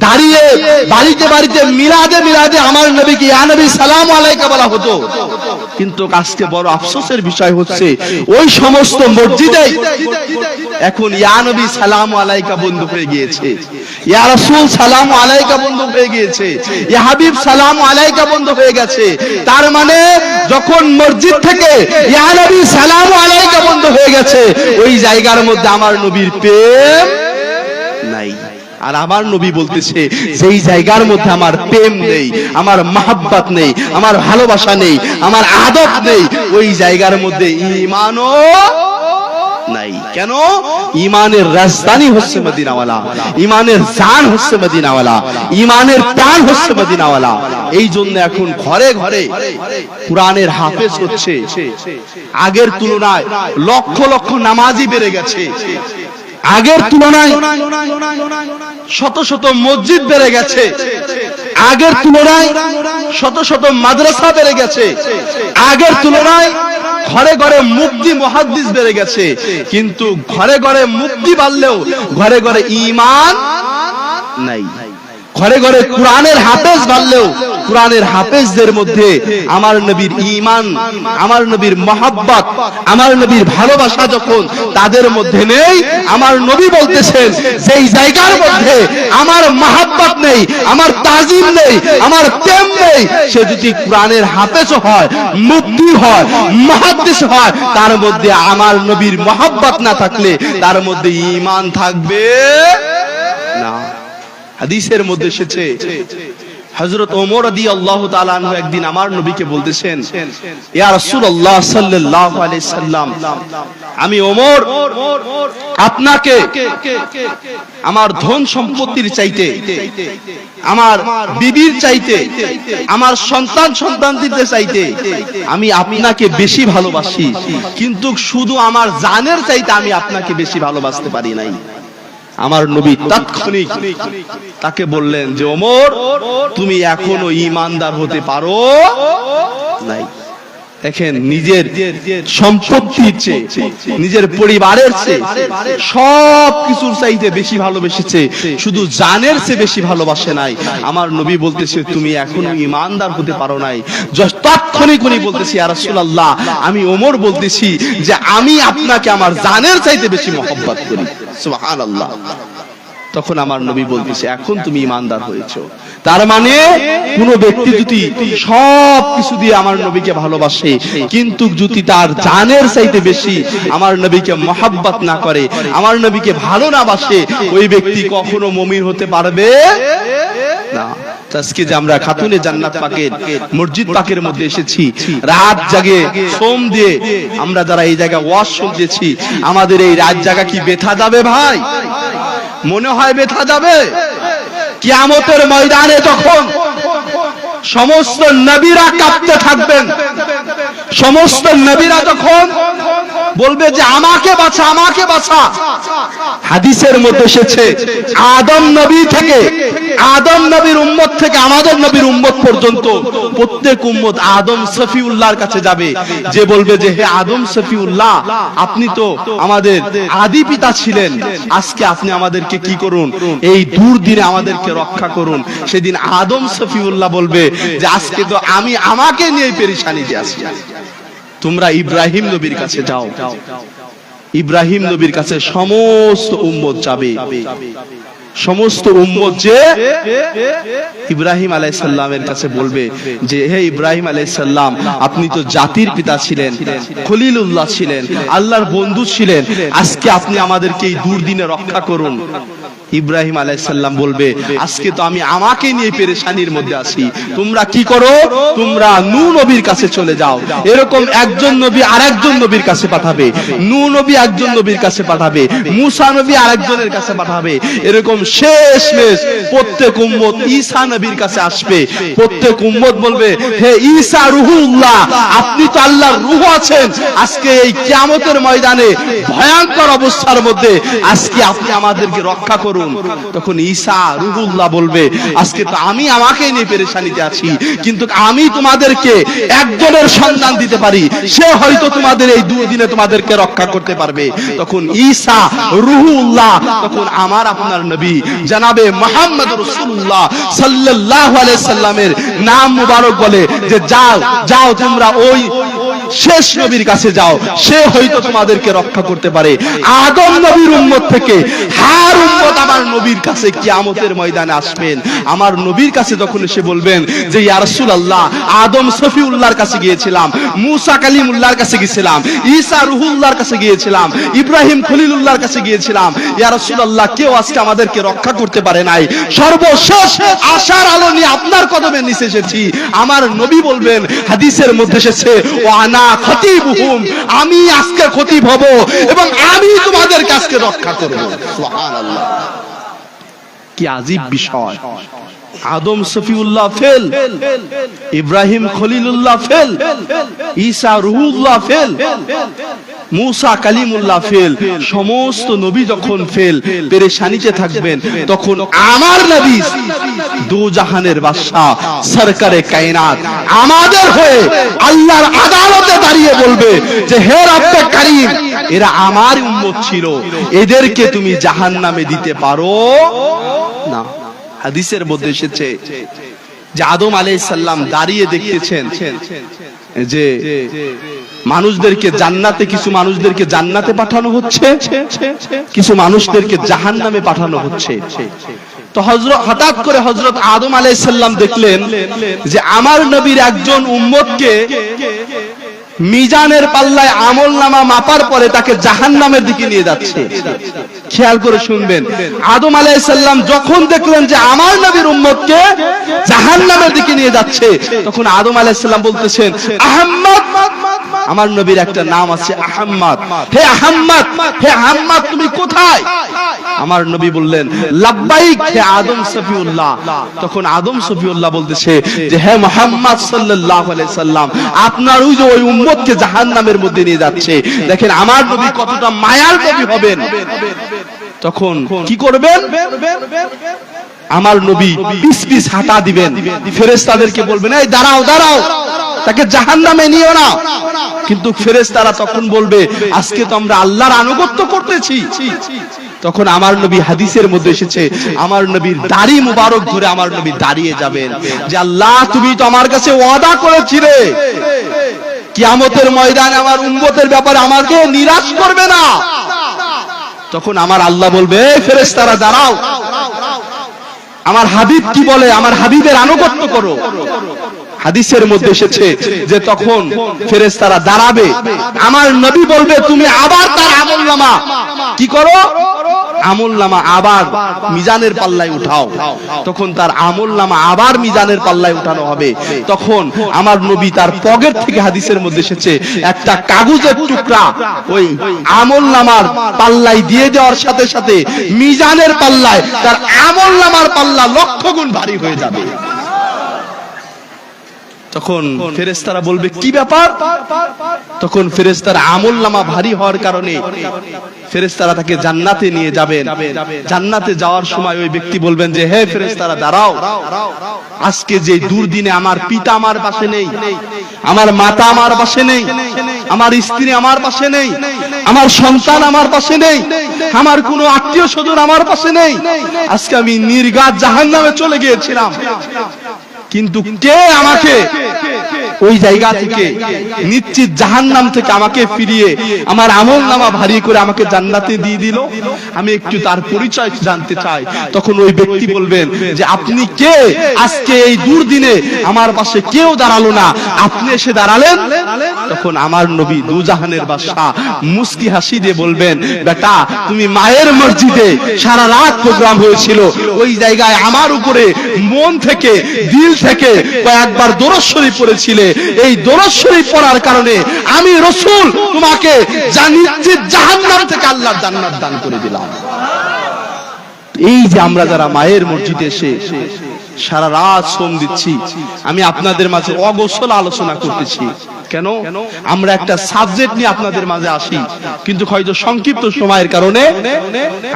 দাঁড়িয়ে বাড়িতে বাড়িতে মিলাদে মিলাদে আমার নবীকে ইয়া নবী সালাম আলাইকা বলা হতো। কিন্তু আজকে বড় আফসোসের বিষয় হচ্ছে ওই সমস্ত মসজিদে এখন ইয়া নবী সালাম আলাইকা বন্ধ হয়ে গিয়েছে, ইয়া রাসূল সালাম আলাইকা বন্ধ হয়ে গিয়েছে, ইয়া হাবিব সালাম আলাইকা বন্ধ হয়ে গেছে। তার মানে যখন মসজিদ থেকে ইয়া নবী সালাম আলাইকা বন্ধ হয়ে গেছে, ওই জায়গার মধ্যে আমার নবীর প্রেম নাই। আর আমার নবী বলতেছে যেই জায়গার মধ্যে আমার প্রেম নেই, আমার মহব্বত নেই, আমার ভালোবাসা নেই, আমার আদব নেই, ওই জায়গার মধ্যে ঈমানও নাই। কেন? ঈমানের রাজধানী হচ্ছে মদিনাওয়ালা, ঈমানের জান হচ্ছে মদিনাওয়ালা, ঈমানের প্রাণ হচ্ছে মদিনাওয়ালা। এই জন্য এখন ঘরে ঘরে কুরআনের হাফেজ হচ্ছে। আগের তুলনায় লক্ষ লক্ষ নামাজি বেড়ে গেছে, আগের তুলনায় শত শত মসজিদ বেড়ে গেছে, আগের তুলনায় শত শত মাদ্রাসা বেড়ে গেছে, আগের তুলনায় ঘরে ঘরে মুফতি মুহাদ্দিস বেড়ে গেছে। কিন্তু ঘরে ঘরে মুফতি বাড়লেও ঘরে ঘরে ঈমান নাই। ঘরে ঘরে কুরআনের হাফেজ বাড়লেও কুরআনের হাফেজদের মধ্যে আমার নবীর ঈমান, আমার নবীর মহব্বত, আমার নবীর ভালোবাসা যখন তাদের মধ্যে নেই, আমার নবী বলতেছেন সেই জায়গার মধ্যে আমার মহব্বত নেই, আমার তাজিম নেই, আমার প্রেম নেই, সে যদি কুরআনের হাফেজ হয়, মুফতি হয়, মুহাদ্দিস হয়, তার মধ্যে আমার নবীর মহব্বত না থাকলে তার মধ্যে ঈমান থাকবে না। হাদিসের মধ্যে এসেছে হযরত ওমর রাদিয়াল্লাহু তাআলা আনহু একদিন আমার নবীকে বলতেছেন, ইয়া রাসূলুল্লাহ সাল্লাল্লাহু আলাইহি সাল্লাম, আমি ওমর আপনাকে আমার ধন সম্পত্তির চাইতে, আমার বিবির চাইতে, আমার সন্তানদের চাইতে আমি আপনাকে বেশি ভালোবাসি, কিন্তু শুধু আমার জানের চাইতে আমি আপনাকে বেশি ভালোবাসতে পারি নাই। আমার নবী তাৎক্ষণিক তাকে বললেন যে ওমর, তুমি এখনো ঈমানদার হতে পারো নাই। দেখেন, নিজের সম্পত্তির চেয়ে, নিজের পরিবারের চেয়ে, সব কিছুর চাইতে বেশি ভালোবেসেছে, শুধু জানের চেয়ে বেশি ভালোবাসে নাই। আমার নবী বলতেছে তুমি এখনো ঈমানদার হতে পারো নাই। তাৎক্ষণিক উনি বলতেছি, ইয়া রাসূলুল্লাহ, আমি ওমর বলতেছি যে আমি আপনাকে আমার জানের চাইতে বেশি মহব্বত করি। সুবহানাল্লাহ। তখন আমার নবী বলতেছে এখন তুমি ঈমানদার হয়েছো। তার মানে কোন ব্যক্তি যদি সব কিছু দিয়ে আমার নবীকে ভালোবাসে, কিন্তু যদি তার জানের চাইতে বেশি আমার নবীকে মহব্বত না করে, আমার নবীকে ভালো না বাসে, ওই ব্যক্তি কখনো মুমিন হতে পারবে না। আজকে যে আমরা খাতুনে জান্নাত পাকের মসজিদ পাকের মধ্যে এসেছি, রাত জাগে শ্রম দিয়ে আমরা যারা এই জায়গায় ওয়াজ শুনতেছি, আমাদের এই রাত জাগা কি বেথা যাবে ভাই? মনে হয় বেথা যাবে? কিয়ামতের ময়দানে যখন সমস্ত নবীরা কাঁপতে থাকবেন, সমস্ত নবীরা যখন বলবে যে আমাকে বাঁচা, আমাকে বাঁচা। হাদিসের মধ্যে এসেছে আদম নবী থেকে, আদম নবীর উম্মত থেকে আমাদের নবীর উম্মত পর্যন্ত প্রত্যেক উম্মত আদম সফিউল্লাহর কাছে যাবে, যে বলবে যে হে আদম সফিউল্লাহ, আপনি তো আমাদের আদি পিতা ছিলেন, আজকে আপনি আমাদেরকে কি করুন, এই দুর্দিনে আমাদেরকে রক্ষা করুন। সেদিন আদম সফিউল্লাহ বলবে যে আজকে তো আমি আমাকে নিয়ে পেরেশানিতে আছি, তোমরা ইব্রাহিম নবীর কাছে যাও। ইব্রাহিম নবীর কাছে সমস্ত উম্মত যাবে, সমস্ত উম্মত যে ইব্রাহিম আলাইহিস সালামের কাছে বলবে যে হে ইব্রাহিম আলাইহিস সালাম, আপনি তো জাতির পিতা ছিলেন, খলিলুল্লাহ ছিলেন, আল্লাহর বন্ধু ছিলেন, আজকে আপনি আমাদেরকে এই দুর্দিনে রক্ষা করুন। ইব্রাহিম আলাইহিস সালাম বলবে আজকে তো আমি আমাকে নিয়ে পেরেশানির মধ্যে আছি, তোমরা কি করো, তোমরা নূহ নবীর কাছে চলে যাও। এরকম একজন নবী আরেকজন নবীর কাছে পাঠাবে, নূহ নবী একজন নবীর কাছে পাঠাবে, মুসা নবী আরেকজনের কাছে পাঠাবে। এরকম শেষমেশ প্রত্যেক উম্মত ঈসা নবীর কাছে আসবে। প্রত্যেক উম্মত বলবে হে ঈসা রূহুল্লাহ, আপনি তো আল্লাহর রূহ আছেন, আজকে এই কিয়ামতের ময়দানে ভয়ঙ্কর অবস্থার মধ্যে আজকে আপনি আমাদেরকে রক্ষা করুন। করুন। তখন ঈসা রূহুল্লাহ বলবে, আজকে তো আমি আমাকে নিয়ে পেরেশানিতে আছি, কিন্তু আমি তোমাদেরকে একজনের সন্ধান দিতে পারি, সে হয়তো তোমাদের এই দুদিনে তোমাদেরকে রক্ষা করতে পারবে। তখন ঈসা রূহুল্লাহ, তখন আমার আপনার নবী জনাবে মুহাম্মদ রাসূলুল্লাহ সাল্লাল্লাহু আলাইহি সাল্লামের নাম মুবারক বলে যে যাও যাও তোমরা ওই শেষ নবীর কাছে যাও, সে হয়তো তোমাদেরকে রক্ষা করতে পারে। আদম নবীর উম্মত থেকে হার উম্মত আমার নবীর কাছে কিয়ামতের ময়দানে আসবেন। আমার নবীর কাছে যখন এসে বলবেন যে ইয়া রাসূলুল্লাহ, আদম সফিউল্লাহর কাছে গিয়েছিলাম, মুসা কালিমুল্লাহর কাছে গিয়েছিলাম, ঈসা রূহুল্লাহর কাছে গিয়েছিলাম, ইব্রাহিম খলিলুল্লাহর কাছে গিয়েছিলাম, ইয়া রাসূলুল্লাহ কেউ আজকে আমাদেরকে রক্ষা করতে পারে নাই, সর্বশেষ আশার আলো নিয়ে আপনার কদমে নিচে এসেছি। আমার নবী বলবেন, হাদিসের মধ্যে এসেছে, ও আনা খতিবুহুম, আমি আজকে খতিব হব এবং আমি তোমাদের কাছে রক্ষা করব। সুবহানাল্লাহ, কি আজীব বিষয়। আদম সফিউল্লাহ ফেল, ইব্রাহিম খলিলুল্লাহ ফেল, ঈসা রূহুল্লাহ ফেল, মুসা কালিমুল্লাহ ফেল, সমস্ত নবী যখন ফেল পেরেশানিতে থাকবেন, তখন আমার নবী দু জাহানের বাদশা সরকারে কায়নাত আমাদের হয়ে আল্লাহর আদালতে দাঁড়িয়ে বলবে যে হে রব্বে কারীম, এরা আমার উম্মত ছিল, এদেরকে তুমি জাহান্নামে দিতে পারো না। হাদিসের মধ্যে এসেছে যে আদম আলাইহিস সালাম দাঁড়িয়ে দেখতেছেন যে মানুষদেরকে জান্নাতে, কিছু মানুষদেরকে জান্নাতে পাঠানো হচ্ছে, কিছু মানুষদেরকে জাহান্নামে পাঠানো হচ্ছে। তো হঠাৎ করে হযরত আদম আলাইহিস সালাম দেখলেন যে আমার নবীর একজন উম্মতকে মিজানের পাল্লায় আমলনামা মাপার পরে তাকে জাহান্নামের দিকে নিয়ে যাচ্ছে। খেয়াল করে শুনবেন, আদম আলাইহিস সালাম যখন দেখলেন যে আমার নবীর উম্মতকে জাহান্নামের দিকে নিয়ে যাচ্ছে, তখন আদম আলাইহিস সালাম বলতেছেন, আহম্মদ, আমার নবীর একটা নাম আছে আহম্মদ, হে আহম্মদ, হে আহম্মদ তুমি কোথায়? আমার নবী বললেন, লাব্বাইক হে আদম সফিউল্লাহ। তখন আদম সফিউল্লাহ বলতেছে যে হে মুহাম্মদ সাল্লাল্লাহু আলাইহি সাল্লাম, আপনার ওই যে ওই উম্মতকে জাহান্নামের মধ্যে নিয়ে যাচ্ছে। দেখেন আমার নবী কতটা মায়ার নবী হবেন। তখন কি করবেন? আমার নবী পিস পিস হাঁটা দিবেন, ফেরেশতাদেরকে বলবেন, এই দাঁড়াও দাঁড়াও, তাকে জাহান্নামে নিও না। কিন্তু ফেরেশতারা তখন বলবে, আজকে তো আমরা আল্লাহর আনুগত্য করতেছি। তখন আমার নবী, হাদিসের মধ্যে এসেছে, আমার নবীর দাড়ি মুবারক ধরে আমার নবী দাঁড়িয়ে যাবেন যে আল্লাহ তুমি তো আমার কাছে ওয়াদা করেছিলে কিয়ামতের ময়দানে আমার উম্মতের ব্যাপারে আমাকে নিরাশ করবে না। তখন আমার আল্লাহ বলবে, এই ফেরেশতারা দাঁড়াও, আমার হাবিব কি বলে, আমার হাবিবের আনুগত্য করো। হাদিসের মধ্যে এসেছে যে তখন ফেরেশতারা দাঁড়াবে, আমার নবী বলবে তুমি আবার তার আমলনামা কি করো, আমলনামা আবার মিজানের পাল্লায় উঠাও। তখন তার আমলনামা আবার মিজানের পাল্লায় উঠানো হবে। তখন আমার নবী তার পকেট থেকে, হাদিসের মধ্যে এসেছে, একটা কাগজের টুকরা ওই আমলনামার পাল্লায় দিয়ে দেওয়ার সাথে সাথে মিজানের পাল্লায় তার আমলনামার পাল্লা লক্ষ গুণ ভারী হয়ে যাবে। তখন ফেরেশতারা বলবে কি ব্যাপার? তখন ফেরেশতার আমলনামা ভারী হওয়ার কারণে ফেরেশতারা তাকে জান্নাতে নিয়ে যাবেন। জান্নাতে যাওয়ার সময় ওই ব্যক্তি বলবেন যে হে ফেরেশতারা দাঁড়াও, আজকে যে দুর্দিনে আমার পিতা আমার পাশে নেই, আমার মাতা আমার পাশে নেই, আমার স্ত্রী আমার পাশে নেই, আমার সন্তান আমার পাশে নেই, আমার কোনো আত্মীয় স্বজন আমার পাশে নেই, আজকে আমি নির্ঘাত জাহান্নামে চলে গিয়েছিলাম, কিন্তু কে আমাকে ওই জায়গা থেকে নিশ্চিত জাহান্নাম থেকে আমাকে ফিরিয়ে আমার আমলনামা ভারী করে আমাকে জান্নাতে দিয়ে দিল? আমি একটু তার পরিচয় জানতে চাই। তখন ওই ব্যক্তি বলবেন যে আপনি কে? আজকে এই দুর্দিনে আমার পাশে কেউ দাঁড়ালো না, আপনি এসে দাঁড়ালেন। তখন আমার নবী দুজাহানের বাদশা মুস্কি হাসি দিয়ে বলবেন, বেটা তুমি মায়ের মসজিদে সারা রাত প্রোগ্রাম হয়েছিল, ওই জায়গায় আমার উপরে মন থেকে দিল থেকে কয়েকবার দরুদ শরীফ পড়েছিলে, এই দরুদ শরীফ পড়ার কারণে আমি রাসূল তোমাকে জান্নাত জাহান্নাম থেকে আল্লাহর জান্নাত দান করে দিলাম। এই যে আমরা যারা মায়ের মসজিদে এসে সারা রাত শ্রম দিচ্ছি, আমি আপনাদের মাঝে অগোছল আলোচনা করতেছি, কেন? আমরা একটা সাবজেক্ট নিয়ে আপনাদের মাঝে আসি, কিন্তু হয়তো সংক্ষিপ্ত সময়ের কারণে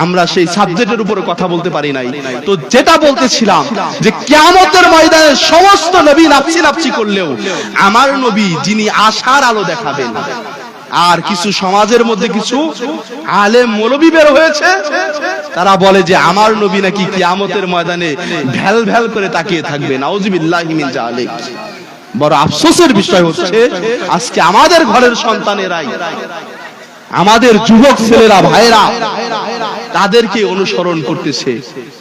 আমরা সেই সাবজেক্টের উপরে কথা বলতে পারি নাই। তো যেটা বলতেছিলাম যে কিয়ামতের ময়দানে সমস্ত নবী নাফসি নাফসি করলেও আমার নবী যিনি আশার আলো দেখাবেন, আর কিছু সমাজের মধ্যে কিছু আলেম মৌলবী বের হয়েছে, তারা বলে যে আমার নবী নাকি কিয়ামতের ময়দানে ভ্যাল ভ্যাল করে তাকিয়ে থাকবে। নাউযুবিল্লাহি মিন যালিক। বড় আফসোসের বিষয় হচ্ছে আজকে আমাদের ঘরের সন্তানেরাই, আমাদের যুবক ছেলেরা ভাইরা তাদেরকে অনুসরণ করতেছে,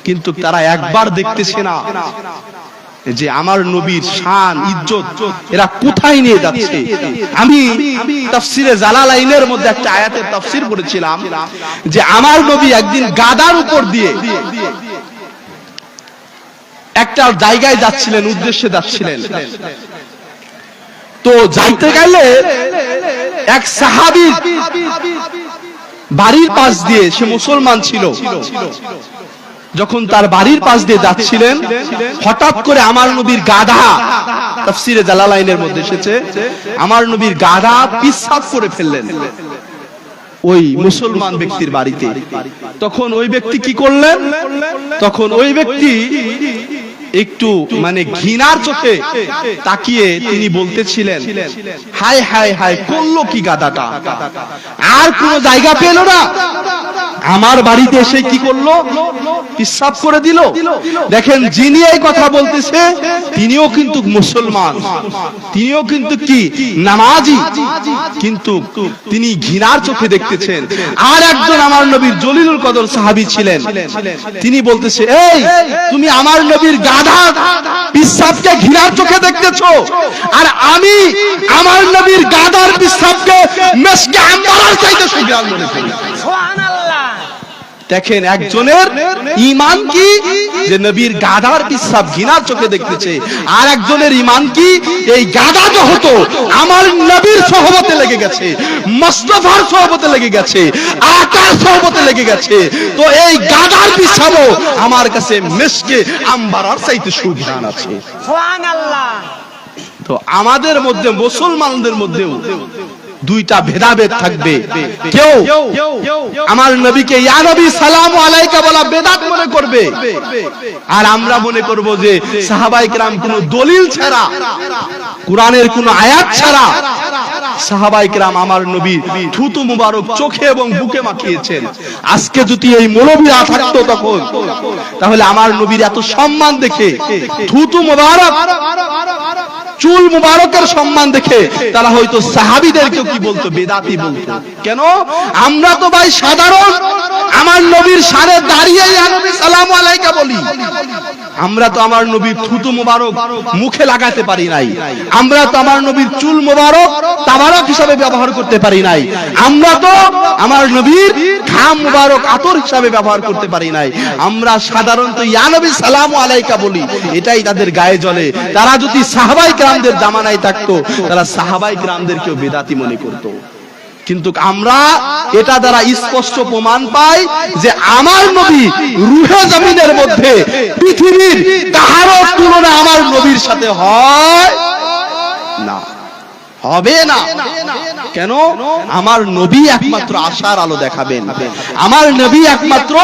কিন্তু তারা একবার দেখতেছে না যে আমার নবীর শান ইজ্জত এরা কোথায় নিয়ে যাচ্ছে। আমি তাফসিরে জালালাইনের মধ্যে একটা আয়াতের তাফসির পড়েছিলাম যে আমার নবী একদিন গাদার উপর দিয়ে একটা জায়গায় যাচ্ছিলেন, উদ্দেশ্যে যাচ্ছিলেন। তো যাইতে গেলে এক সাহাবী বাড়ির পাশ দিয়ে, সে মুসলমান ছিল, যখন তার বাড়ির পাশ দিয়ে যাচ্ছিলেন হঠাৎ করে আমার নবীর গাধা, তাফসিরে জালালাইনের মধ্যে এসেছে, আমার নবীর গাধা পিশাব করে ফেললেন ওই মুসলমান ব্যক্তির বাড়িতে। তখন ওই ব্যক্তি কি করলেন? তখন ওই ব্যক্তি একটু মানে ঘৃণার চোখে তাকিয়ে তিনি বলতেছিলেন, হায় হায় হায়, করলো কি গাধাটা, আর কোন জায়গা পেল না, আমার বাড়িতে এসে কি করলো, পিশাব করে দিল। দেখেন, যিনি এই কথা বলতেছে তিনিও কিন্তু মুসলমান, তিনিও কিন্তু কি নামাজি, কিন্তু তিনি ঘৃণার চোখে দেখতেছেন। আর একজন আমার নবীর জলিলুল কদর সাহাবী ছিলেন, তিনি বলতেছে, এই তুমি আমার নবীর গাধা পিশাবকে ঘৃণার চোখে দেখতেছো, আর আমি আমার নবীর গাধার পিশাবকে মেশকে আম্বারার চাইতে সুগ্রাণ মনে করি। সুবহানাল্লাহ। দেখেন একজনের ঈমান কি যে নবীর গাধার পিশাব ঘৃণার চোখে দেখতেছে, আর একজনের ঈমান কি এই গাধা তো হতো আমার নবীর সোহবতে লেগে গেছে, মুস্তাফার সোহবতে লেগে গেছে, আকার সোহবতে লেগে গেছে, তো এই গাধার পিশাবও আমার কাছে মেশকে আম্বারার চাইতে সুঘ্রাণ আছে। সুবহানাল্লাহ। তো আমাদের মধ্যে, মুসলমানদের মধ্যেও দুইটা ভেদাভেদ থাকবে। কেউ আমার নবীকে ইয়া নবী সালামু আলাইকা বলা বেদাত মনে করবে, আর আমরা মনে করব যে সাহাবায়ে কেরাম কোনো দলিল ছাড়া, কোরআনের কোনো আয়াত ছাড়া সাহাবায়ে কেরাম আমার নবীর থুতু মুবারক চোখে এবং বুকে মাখিয়েছেন। আজকে যদি এই মৌলবীরা থাকতো তখন, তাহলে আমার নবীর এত সম্মান দেখে, থুতু মুবারক চুল মুবারকের সম্মান দেখে তারা হয়তো সাহাবীদেরকে কি বলতো, বেদাতি বলতো। কেন? আমরা তো ভাই সাধারণ আমার নবীর সামনে দাঁড়িয়ে ইয়া নবী সালামু আলাইকা বলি, আমরা তো আমার নবীর থুতু মুবারক মুখে লাগাতে পারি নাই, আমরা তো আমার নবীর চুল মুবারক তাবারক হিসাবে ব্যবহার করতে পারি নাই, আমরা তো আমার নবীর ঘাম মুবারক আতর হিসাবে ব্যবহার করতে পারি নাই, আমরা সাধারণত ইয়া নবী সালামু আলাইকা বলি, এটাই তাদের গায়ে জ্বলে। তারা যদি সাহাবায়ে কেরামদের জামানায় থাকতো, তারা সাহাবায়ে কেরামদেরকেও বেদাতি মনে করতো। কিন্তু আমরা এটা দ্বারা স্পষ্ট প্রমাণ পাই যে আমার নবী রূহে জমিনের মধ্যে পৃথিবীর কারো তুলনা আমার নবীর সাথে হয় না, হবে না। কেন? আমার নবী একমাত্র আশার আলো দেখাবেন, আমার নবী একমাত্র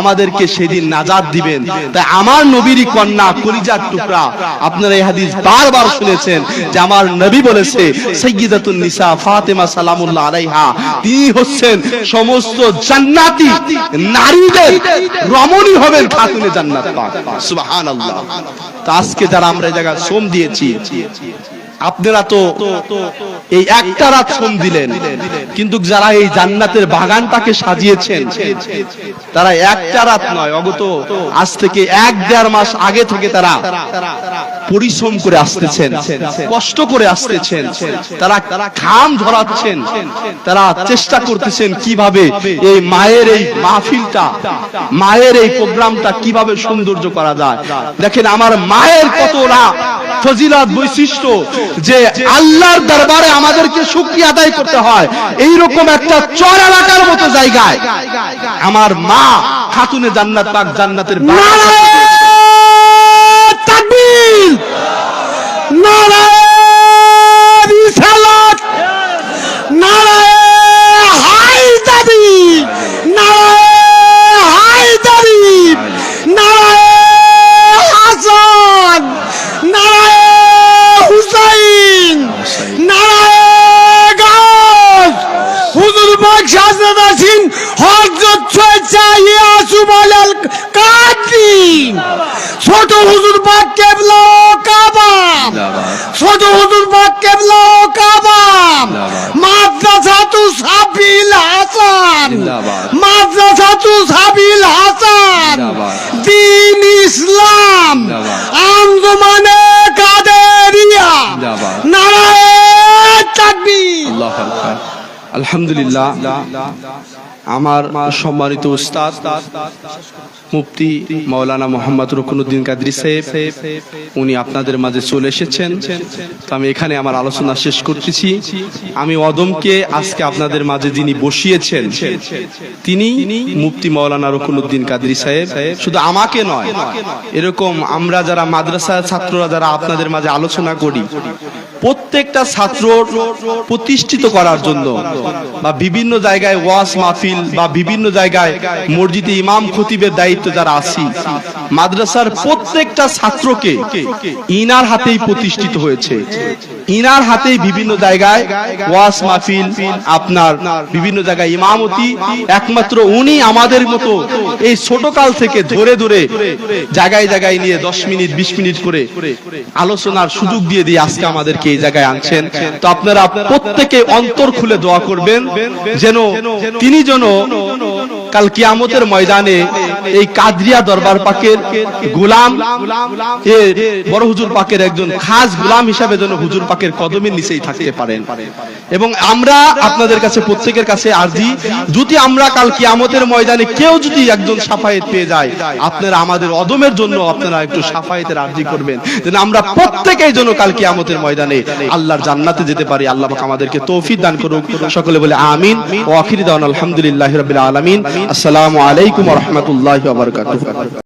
আমাদেরকে সেদিন নাজাত দিবেন। তাই আমার নবীরই কন্যা, কলিজার টুকরা, আপনারা এই হাদিস বারবার শুনেছেন যে আমার নবী বলেছে সাইয়্যিদাতুন নিসা ফাতেমা সালামুল্লাহ আলাইহা, তিনি হচ্ছেন সমস্ত জান্নাতি নারীদের রমণী হবেন, খাতুনে জান্নাত পাক। সুবহানাল্লাহ। তো আজকে যারা আমরা এই জায়গায় শ্রম দিয়েছি, আপনারা তো এই একটা রাত শ্রম দিলেন, কিন্তু যারা এই জান্নাতের বাগানটাকে সাজিয়েছেন তারা একটা রাত নয়, অগত আজ থেকে 1-1.5 মাস আগে থেকে তারা পরিশ্রম করে আসতেছেন, কষ্ট করে আসতেছেন, তারা ঘাম ঝরাচ্ছেন, তারা চেষ্টা করতেছেন কিভাবে এই মায়ের এই মাহফিলটা, মায়ের এই প্রোগ্রামটা কিভাবে সৌন্দর্য করা যায়। দেখেন আমার মায়ের কতটা ফজিলত বৈশিষ্ট্য যে আল্লাহর দরবারে আমাদেরকে শুকরিয়া আদায় করতে হয়। এইরকম একটা চর এলাকার মতো জায়গায় আমার মা খাতুনে জান্নাত পাক জান্নাতের তাকবীর, নারায়ে রিসালাত। ছোট হুজুর পাক কেবলা কাবা, ছোট হুজুর পাক কেবলা কাবা, মাদ্রাসাতু সাবিল হাসান, মাদ্রাসাতু সাবিল হাসান, দ্বীন ইসলাম, আঞ্জুমানে কাদেরিয়া, নারায়ে তাকবীর। আল্লাহু আকবার। আলহামদুলিল্লাহ, আমার সম্মানিত উস্তাদ মুফতি মাওলানা মোহাম্মদ রুকনুদ্দিন কাদরি সাহেব, উনি আপনাদের মাঝে চলে এসেছেন। তো আমি এখানে আমার আলোচনা শেষ করতেছি। আমি অদমকে আজকে আপনাদের মাঝে যিনি বসিয়েছেন তিনি মুফতি মাওলানা রুকনুদ্দিন কাদরি সাহেব। শুধু আমাকে নয়, এরকম আমরা যারা মাদ্রাসা ছাত্ররা যারা আপনাদের মাঝে আলোচনা করি, প্রত্যেকটা ছাত্র প্রতিষ্ঠিত করার জন্য বা বিভিন্ন জায়গায় ওয়াজ মাহফিল বা বিভিন্ন জায়গায় মসজিদে ইমাম খতিবের দায়িত্ব যারা আছি, মাদ্রাসার প্রত্যেকটা ছাত্রকে ইনার হাতেই প্রতিষ্ঠিত হয়েছে। ইনার হাতেই বিভিন্ন জায়গায় ওয়াজ মাহফিল, আপনার বিভিন্ন জায়গায় ইমামতি, একমাত্র উনি আমাদের মতো এই ছোটকাল থেকে ধরে ধরে জায়গায় জায়গায় নিয়ে 10 মিনিট 20 মিনিট করে আলোচনার সুযোগ দিয়ে দিয়ে আজকে আমাদেরকে এই জায়গায় আনছেন। তো আপনারা প্রত্যেকে অন্তর খুলে দোয়া করবেন যেন তিনি যেন কাল কিয়ামতের ময়দানে এই কাদরিয়া দরবার পাকের গোলাম, বড় হুজুর পাকের একজন খাস গোলাম হিসাবে যেন হুজুর পাকের কদমের নিচেই থাকতে পারেন। এবং আমরা আপনাদের কাছে প্রত্যেকের কাছে আরজি, যদি আমরা কাল কিয়ামতের ময়দানে কেউ যদি একজন শাফায়েত পেয়ে যায়, আপনারা আমাদের অদমের জন্য আপনারা একটু শাফায়েতের আরজি করবেন যেন আমরা প্রত্যেকেই যেন কাল কিয়ামতের ময়দানে আল্লাহর জান্নাতে যেতে পারি। আল্লাহ পাক আমাদেরকে তৌফিক দান করুক। সকলে বলে আমিন। ওয়া আখিরু দাওয়ানা আলহামদুলিল্লাহি রাব্বিল আলামিন। আসসালামু আলাইকুম ওয়া রাহমাতুল্লাহি ওয়া বারাকাতুহু।